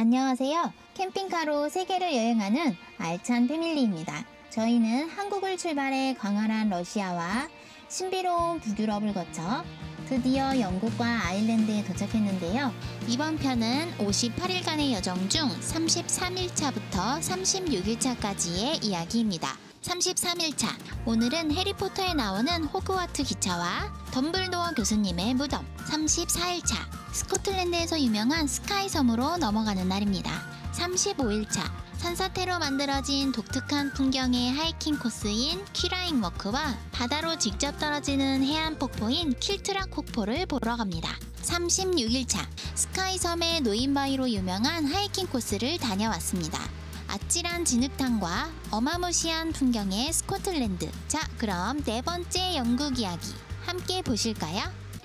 안녕하세요. 캠핑카로 세계를 여행하는 알찬 패밀리입니다. 저희는 한국을 출발해 광활한 러시아와 신비로운 북유럽을 거쳐 드디어 영국과 아일랜드에 도착했는데요. 이번 편은 58일간의 여정 중 33일차부터 36일차까지의 이야기입니다. 33일차, 오늘은 해리포터에 나오는 호그와트 기차와 덤블도어 교수님의 무덤. 34일차, 스코틀랜드에서 유명한 스카이 섬으로 넘어가는 날입니다. 35일차, 산사태로 만들어진 독특한 풍경의 하이킹 코스인 퀴라잉 워크와 바다로 직접 떨어지는 해안 폭포인 킬트락 폭포를 보러 갑니다. 36일차, 스카이 섬의 노인바위로 유명한 하이킹 코스를 다녀왔습니다. 아찔한 진흙탕과 어마무시한 풍경의 스코틀랜드. 자, 그럼 네 번째 영국 이야기 함께 보실까요?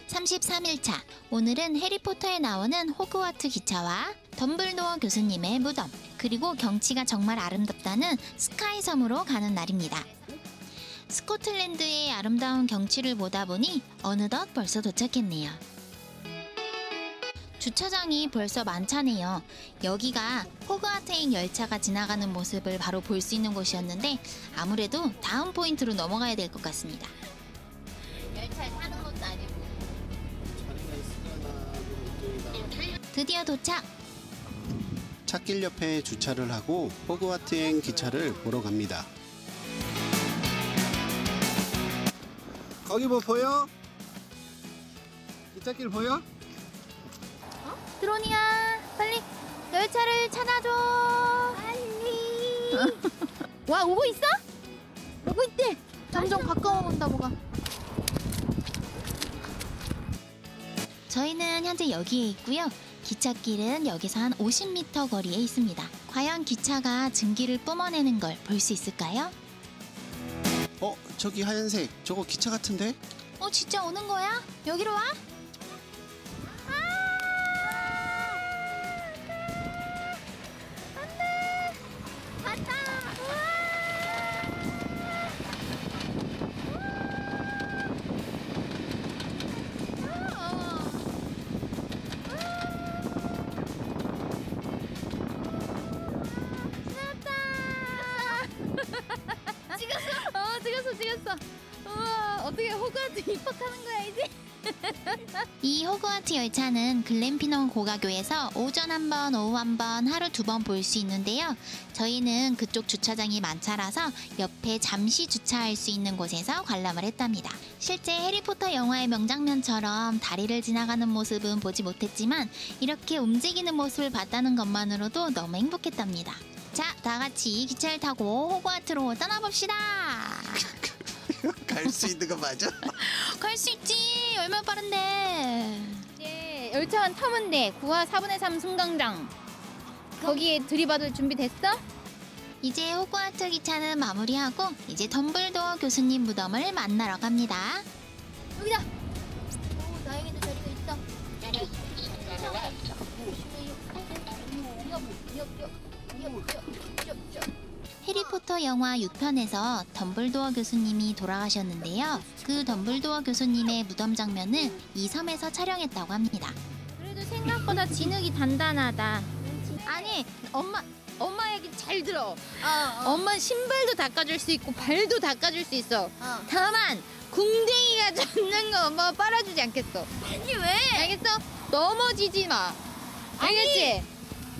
33일차, 오늘은 해리포터에 나오는 호그와트 기차와 덤블도어 교수님의 무덤, 그리고 경치가 정말 아름답다는 스카이 섬으로 가는 날입니다. 스코틀랜드의 아름다운 경치를 보다 보니 어느덧 벌써 도착했네요. 주차장이 벌써 만차네요. 여기가 호그와트행 열차가 지나가는 모습을 바로 볼 수 있는 곳이었는데 아무래도 다음 포인트로 넘어가야 될 것 같습니다. 열차에 타는 것도 아니고. 드디어 도착! 찻길 옆에 주차를 하고 호그와트행 기차를 보러 갑니다. 거기 뭐 보여? 기찻길 보여? 드로니야, 빨리 열차를 찾아줘. 빨리. 와, 오고 있어? 오고 있대. 점점 가까워 온다 뭐가. 저희는 현재 여기에 있고요. 기찻길은 여기서 한 50m 거리에 있습니다. 과연 기차가 증기를 뿜어내는 걸 볼 수 있을까요? 저기 하얀색 저거 기차 같은데? 진짜 오는 거야? 여기로 와? 찍었어. 우와, 어떻게 호그와트 입학하는 거야 이제? 이 호그와트 열차는 글램피넌 고가교에서 오전 한 번, 오후 한 번, 하루 2번 볼 수 있는데요. 저희는 그쪽 주차장이 만차라서 옆에 잠시 주차할 수 있는 곳에서 관람을 했답니다. 실제 해리포터 영화의 명장면처럼 다리를 지나가는 모습은 보지 못했지만 이렇게 움직이는 모습을 봤다는 것만으로도 너무 행복했답니다. 자, 다 같이 기차를 타고 호그와트로 떠나봅시다. 갈 수 있는 거 맞아? 갈 수 있지. 얼마나 빠른데. 이제 열차만 타면 돼. 9화 4분의 3 승강장. 거기에 들이받을 준비 됐어? 이제 호그와트 기차는 마무리하고 이제 덤블도어 교수님 무덤을 만나러 갑니다. 여기다. 오, 다행히도 자리가 있다. 해리포터 영화 6편에서 덤블도어 교수님이 돌아가셨는데요. 그 덤블도어 교수님의 무덤 장면을 이 섬에서 촬영했다고 합니다. 그래도 생각보다 진흙이 단단하다. 아니, 엄마 얘기 잘 들어. 엄마 신발도 닦아줄 수 있고 발도 닦아줄 수 있어. 다만 궁뎅이가 젖는 거 엄마가 빨아주지 않겠어. 아니 왜? 알겠어? 넘어지지 마. 알겠지?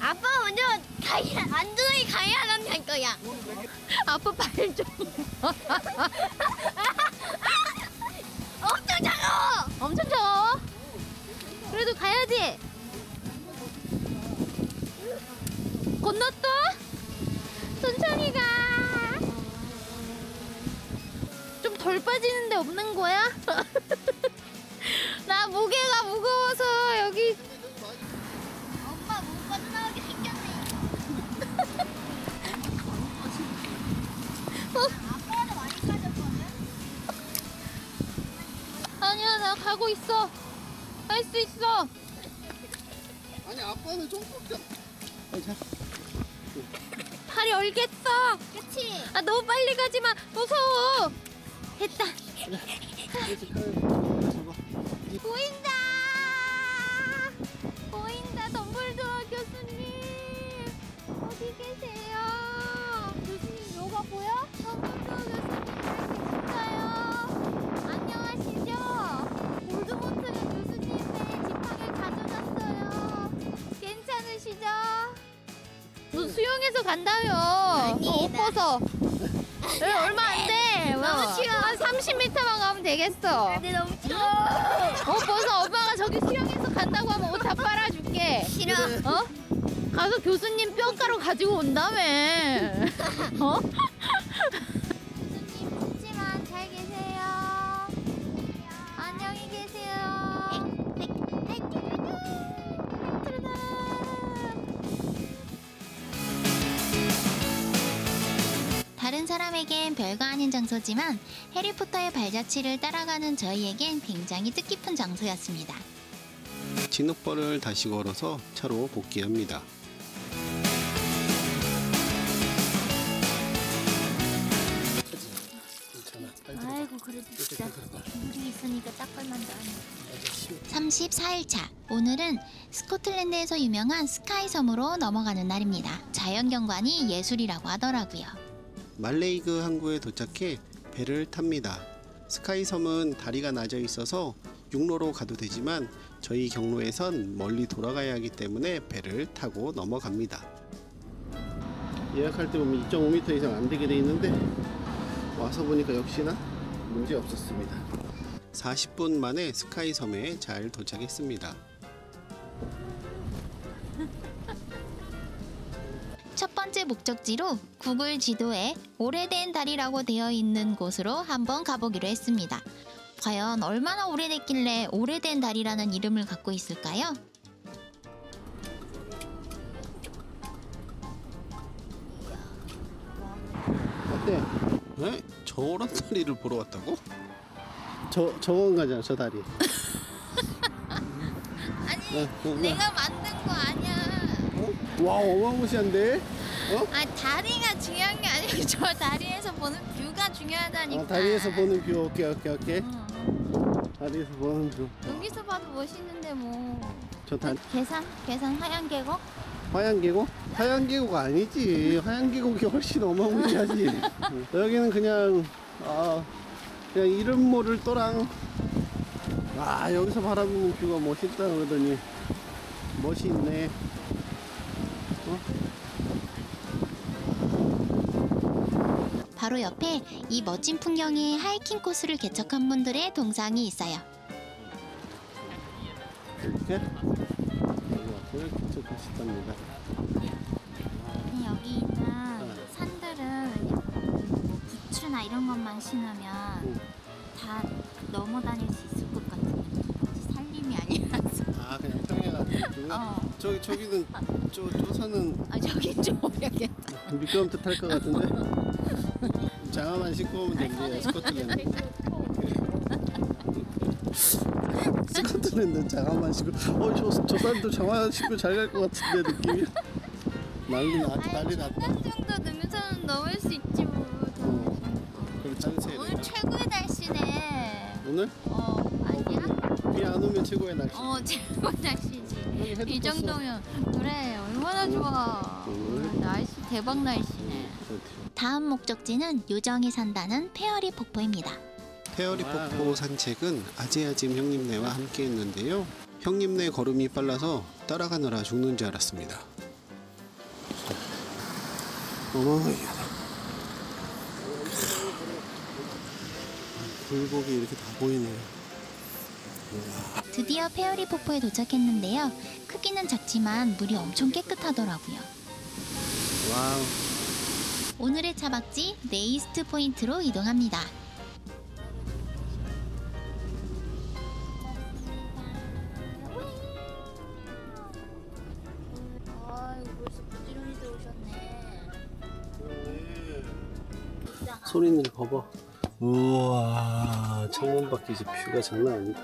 아빠 먼저 안전하게 가야 한다는 거야. 아빠 발 좀. 엄청 차가워. 엄청 차가워? 그래도 가야지. 건넜어? 천천히 가. 좀 덜 빠지는데 없는 거야? 나 무게가 무거워서 여기. 엄마 못 빠져나오게 생겼네. 아빠도 많이 빠졌거든. 아니야, 나 가고 있어. 할 수 있어. 아니 아빠는 좀 꺾여. 자. 팔이 얼겠어. 그치? 너무 빨리 가지 마. 무서워. 됐다. 보인다. 보인다. 덤블도어 교수님. 간다며. 아니다. 옷 벗어. 여기 얼마 안 돼. 너무 싫어. 한 30m만 가면 되겠어. 근데 너무 싫어. 옷 벗어. 오빠가 저기 수영해서 간다고 하면 옷 다 빨아줄게. 싫어. 어? 가서 교수님 뼈가루 가지고 온다며. 어? 교수님 춥지만 잘 계세요. 안녕히 계세요. 다른 사람에겐 별거 아닌 장소지만 해리포터의 발자취를 따라가는 저희에겐 굉장히 뜻깊은 장소였습니다. 진흙벌을 다시 걸어서 차로 복귀합니다. 아이고 그래도 진짜 물이 있으니까 짝발만도 안 해. 34일차 오늘은 스코틀랜드에서 유명한 스카이 섬으로 넘어가는 날입니다. 자연경관이 예술이라고 하더라고요. 말레이그 항구에 도착해 배를 탑니다. 스카이 섬은 다리가 낮아 있어서 육로로 가도 되지만 저희 경로에선 멀리 돌아가야 하기 때문에 배를 타고 넘어갑니다. 예약할 때 보면 2.5m 이상 안 되게 돼 있는데 와서 보니까 역시나 문제 없었습니다. 40분 만에 스카이 섬에 잘 도착했습니다. 첫 번째 목적지로 구글 지도에 오래된 다리라고 되어 있는 곳으로 한번 가보기로 했습니다. 과연 얼마나 오래됐길래 오래된 다리라는 이름을 갖고 있을까요? 어때? 네? 저런 다리를 보러 왔다고? 저건 가잖아, 저 다리. 아니 응. 내가 만든 거 아니야. 와, 어마무시한데? 아 다리가 중요한 게 아니고 저 다리에서 보는 뷰가 중요하다니까. 다리에서 보는 뷰, 오케이. 응. 다리에서 보는 뷰. 여기서 봐도 멋있는데 뭐. 저 다리. 계산 하얀 계곡? 화양 계곡? 화양 계곡 아니지. 화양 계곡이 훨씬 어마무시하지. 여기는 그냥 이름 모를 또랑 여기서 바라보는 뷰가 멋있다 그러더니 멋이 있네. 바로 옆에 이 멋진 풍경의 하이킹 코스를 개척한 분들의 동상이 있어요. 이렇게 앞을 개척하셨답니다. 여기 있는 산들은 뭐 부츠나 이런 것만 신으면 다 넘어 다닐 수 있을 것 같은데 산림이 아니라서. 그냥 평행하게. 저기는 저 산은 저긴 좀 어렵겠다. 미끄럼틀 탈 것 같은데. 장화만 신고 오면 된대요. 스코틀랜드. 스코틀랜드 장화만 신고. 저 사람도 장화 신고 잘 갈 것 같은데 느낌이. 난리 났다. 정도 능선은 넘을 수 있지 뭐. 그럼 짱세. 오늘 최고의 날씨네. 오늘? 아니야? 비 안 오면 최고의 날씨. 최고의 날씨지. 해도 이 떴어. 정도면 그래 얼마나 좋아. 날씨 대박 날씨네. 다음 목적지는 요정이 산다는 페어리 폭포입니다. 페어리 폭포 산책은 아재아짐 형님네와 함께 했는데요. 형님네 걸음이 빨라서 따라가느라 죽는 줄 알았습니다. 어마어마하다. 굴곡이 이렇게 다 보이네요. 드디어 페어리 폭포에 도착했는데요. 크기는 작지만 물이 엄청 깨끗하더라고요. 와우. 오늘의 차박지 네이스트 포인트로 이동합니다. 벌써 부지런히들 오셨네. 소리는 봐봐. 우와, 창문 밖에 이제 뷰가 장난 아니다.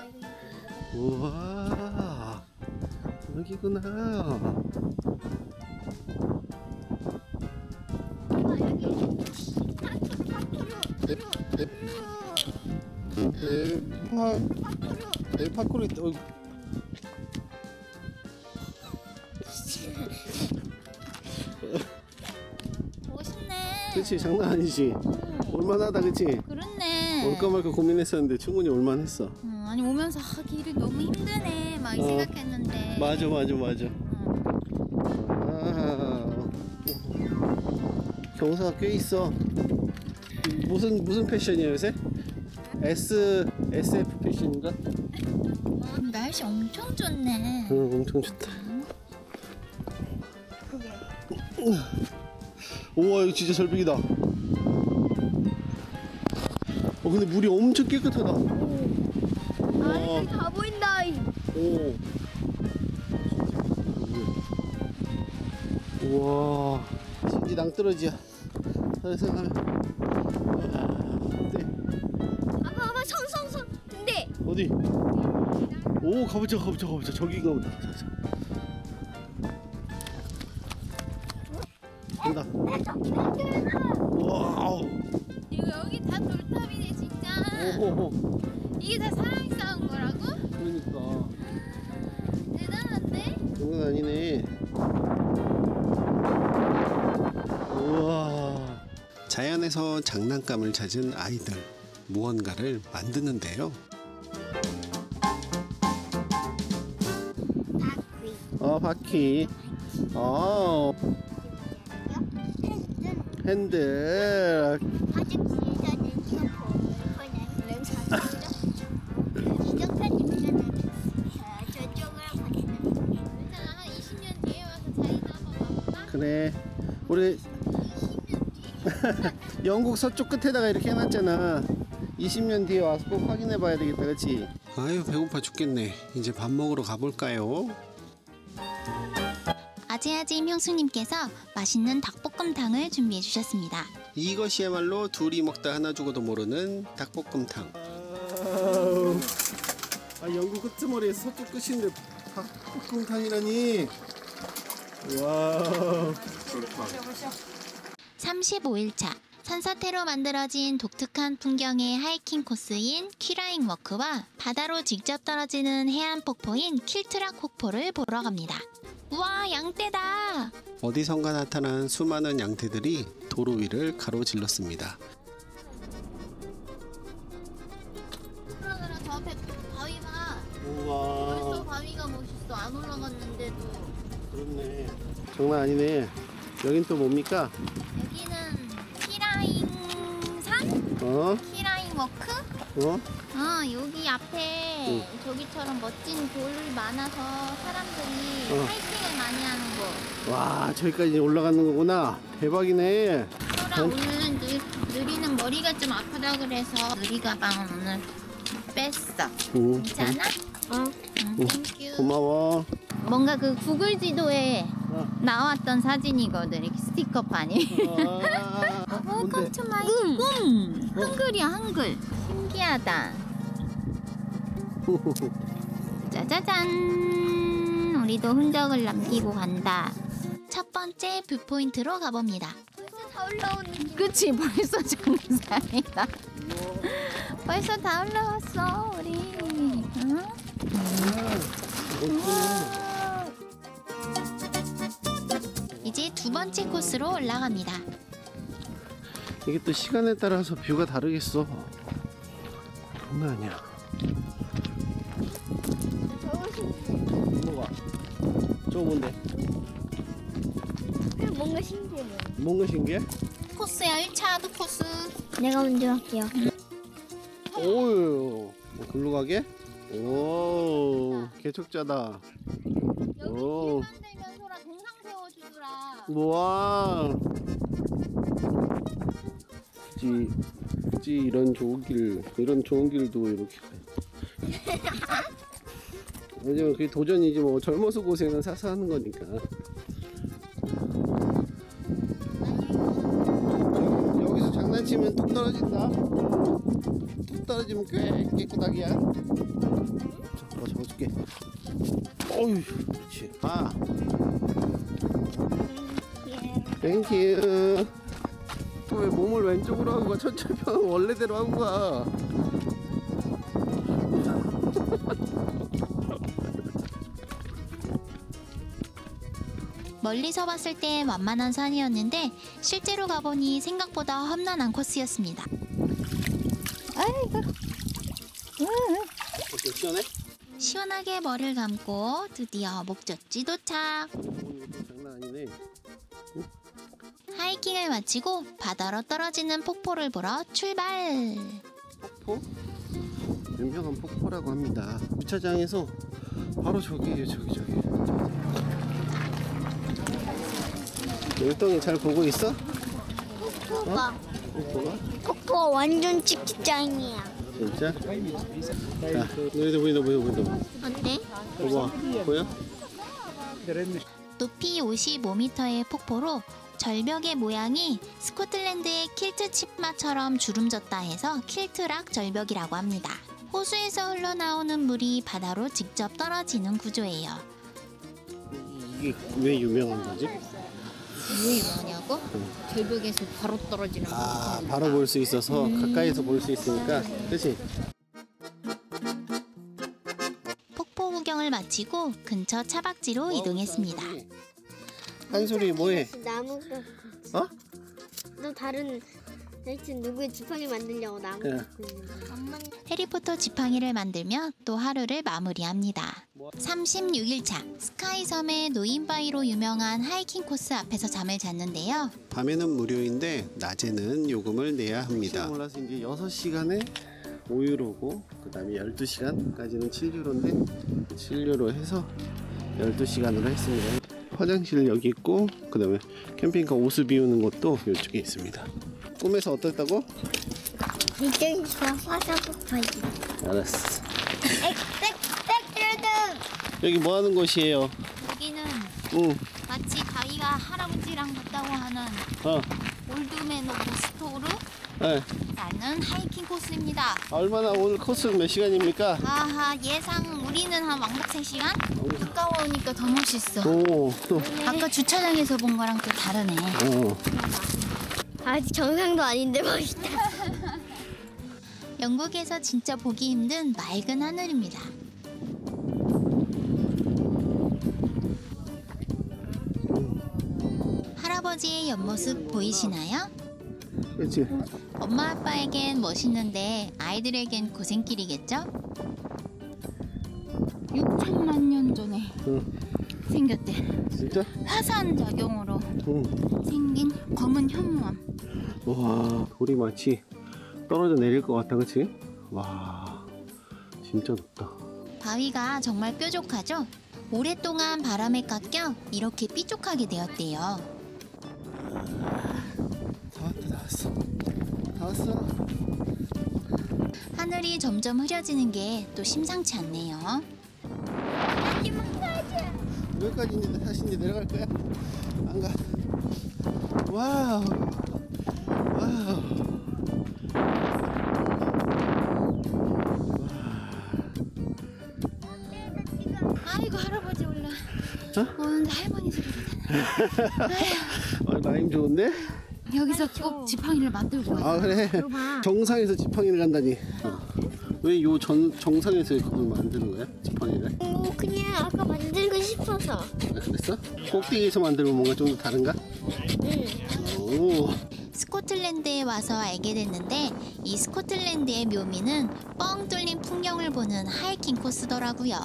우와, 여기구나. 파쿠르 있다. 멋있네. 그치, 장난 아니지. 올만하다, 그치? 그렇네. 올까 말까 고민했었는데 충분히 올만했어. 아니 오면서 길이 너무 힘드네 막 생각했는데. 맞아. 응. 경사가 꽤 있어. 무슨 패션이야 요새? SF 패션인가? 날씨 엄청 좋네. 응, 엄청 좋다. 우와, 이거 진짜 절벽이다. 근데 물이 엄청 깨끗하다. 아니 다 보인다. 오. 우와, 진지 낭떠러지야. 생각하면. 네. 아빠 성성성. 근데 어디? 오, 가보자. 저기가 보다. 간다. 와우. 이거 여기 다 돌탑이네 진짜. 오호호. 이게 다 사람이 쌓은 거라고? 그러니까. 대단한데? 장난 아니네. 우와. 자연에서 장난감을 찾은 아이들. 무언가를 만드는데요. 바퀴. 핸들. 아직 시작은 이거는 저쪽으로 보내는. 괜찮아. 한 20년 뒤에 와서 자기도 한번 와볼까? 그래. 우리 영국 서쪽 끝에다가 이렇게 해놨잖아. 20년 뒤에 와서 꼭 확인해 봐야 되겠다. 그렇지? 아유, 배고파 죽겠네. 이제 밥 먹으러 가볼까요? 아재아재 형수님께서 맛있는 닭볶음탕을 준비해 주셨습니다. 이것이야말로 둘이 먹다 하나 죽어도 모르는 닭볶음탕. 영국 끝머리에서 서쪽 끝인데 닭볶음탕이라니. 와. 35일차 산사태로 만들어진 독특한 풍경의 하이킹 코스인 퀴라잉 워크와 바다로 직접 떨어지는 해안 폭포인 킬트락 폭포를 보러 갑니다. 우와, 양떼다. 어디선가 나타난 수많은 양떼들이 도로 위를 가로질렀습니다. 그러더라. 저 앞에 바위 봐. 우와. 벌써 바위가 멋있어. 안 올라갔는데도. 그렇네. 장난 아니네. 여긴 또 뭡니까? 여기는 퀴라잉 산? 퀴라잉 워크? 여기 앞에 저기처럼 멋진 돌이 많아서 사람들이 하이킹을 많이 하는 곳. 와, 저기까지 올라가는 거구나. 대박이네. 소라 오늘 느리는 머리가 좀 아프다 그래서 느리 가방은 오늘 뺐어. 괜찮아? 응, 땡큐. 고마워. 뭔가 그 구글 지도에 나왔던 사진이거든. 이렇게 스티커판이. 뭔데? 한글이야, 한글. 신기하다. 짜자잔. 우리도 흔적을 남기고 간다. 첫 번째 뷰포인트로 가봅니다. 벌써 다 올라오는. 그치, 벌써 정상이다. 벌써 다 올라왔어, 우리. 응? 이제 두 번째 코스로 올라갑니다. 이게 또 시간에 따라서 뷰가 다르겠어. 장난 아니야. 뭐가? 저거 뭔데? 뭔가 신기해. 뭔가 신기해? 코스야, 1차 코스. 내가 먼저 할게요. 오유. 글로 가게? 오, 개척자다. 오. 만들면 소라 동상 세워주더라. 우와. 굳이 이런 좋은 길도 이렇게. 왜냐면 그게 도전이지 뭐. 젊어서 고생은 사서 하는 거니까. 여기서 장난치면 뚝 떨어진다. 뚝 떨어지면 꽤 깨끗하기야. 자, 잡아줄게. 어휴, 그렇지. 땡큐. 또 왜 몸을 왼쪽으로 하고 가? 천천히 원래대로 하고 가. 멀리서 봤을 땐 완만한 산이었는데 실제로 가보니 생각보다 험난한 코스였습니다. 시원해? 시원하게 머리를 감고 드디어 목적지 도착. 장난 아니네. 하이킹을 마치고 바다로 떨어지는 폭포를 보러 출발! 폭포? 유명한 폭포라고 합니다. 주차장에서 바로 저기에요. 저기. 율동이 잘 보고 있어? 폭포가 폭포가? 폭포 완전 찍찍짱이야. 진짜? 자, 너희도 보인다. 어때? 봐봐, 보여? 높이 55m의 폭포로 절벽의 모양이 스코틀랜드의 킬트 치마처럼 주름졌다 해서 킬트락 절벽이라고 합니다. 호수에서 흘러나오는 물이 바다로 직접 떨어지는 구조예요. 이게 왜 유명한 거지? 왜 이러냐고? 절벽에서 바로 떨어지는 거. 아, 바로 볼 수 있어서 가까이서 볼 수 있으니까, 그렇지? 폭포 구경을 마치고 근처 차박지로 이동했습니다. 한솔이 뭐해? 나무가 어? 너 다른 하여튼 누구의 지팡이 만들려고 나무 예. 갖고 있는 거야. 엄마는 해리포터 지팡이를 만들며 또 하루를 마무리합니다. 36일차 스카이섬의 노인바위로 유명한 하이킹 코스 앞에서 잠을 잤는데요. 밤에는 무료인데 낮에는 요금을 내야 합니다. 몰라서 이제 6시간에 5유로고 그 다음에 12시간까지는 7유로인데 7유로 해서 12시간으로 했습니다. 화장실 여기 있고 그 다음에 캠핑카 오수 비우는 것도 이쪽에 있습니다. 꿈에서 어땠다고? 이쪽에서 화사폭포지. 알았어. 땡땡땡 여기 뭐 하는 곳이에요? 여기는 응. 마치 바위가 할아버지랑 같다고 하는 올드맨 오브 스토르 네. 라는 하이킹 코스입니다. 얼마나 오늘 코스 몇 시간입니까? 아하, 예상 우리는 한 왕복 3시간? 가까워오니까 더 멋있어. 오. 아까 주차장에서 본 거랑 또 다르네. 아직 정상도 아닌데 멋있다. 영국에서 진짜 보기 힘든 맑은 하늘입니다. 할아버지의 옆모습 보이시나요? 그렇지. 엄마 아빠에겐 멋있는데 아이들에겐 고생길이겠죠? 6천만 년 전에 생겼대. 진짜? 화산 작용으로 응. 생긴 검은 현무암. 와, 돌이 마치 떨어져 내릴 것 같다, 그치? 와, 진짜 높다. 바위가 정말 뾰족하죠? 오랫동안 바람에 깎여 이렇게 삐죽하게 되었대요. 다 왔어. 하늘이 점점 흐려지는 게 또 심상치 않네요. 여기까지 이제 다시 이제 내려갈 거야? 안 가. 와우. 아이고, 할아버지 올라. 어? 오는데 할머니 소리가 라임 좋은데? 여기서 꼭 지팡이를 만들고 와. 아, 그래. 정상에서 지팡이를 간다니. 왜 요 정상에서 그걸 만드는 거야? 지팡이를? 그냥 아까 만들고 싶어서. 아, 그랬어? 꼭대기에서 만들면 뭔가 좀 더 다른가? 응. 오. 스코틀랜드에 와서 알게 됐는데 이 스코틀랜드의 묘미는 뻥 뚫린 풍경을 보는 하이킹 코스더라고요.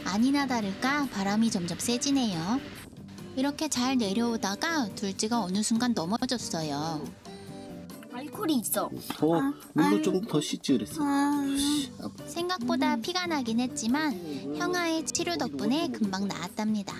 아니나 다를까 바람이 점점 세지네요. 이렇게 잘 내려오다가 둘째가 어느 순간 넘어졌어요. 알코올이 있어. 물로 좀 더 씻지 그랬어. 생각보다 피가 나긴 했지만 형아의 치료 덕분에 금방 나았답니다.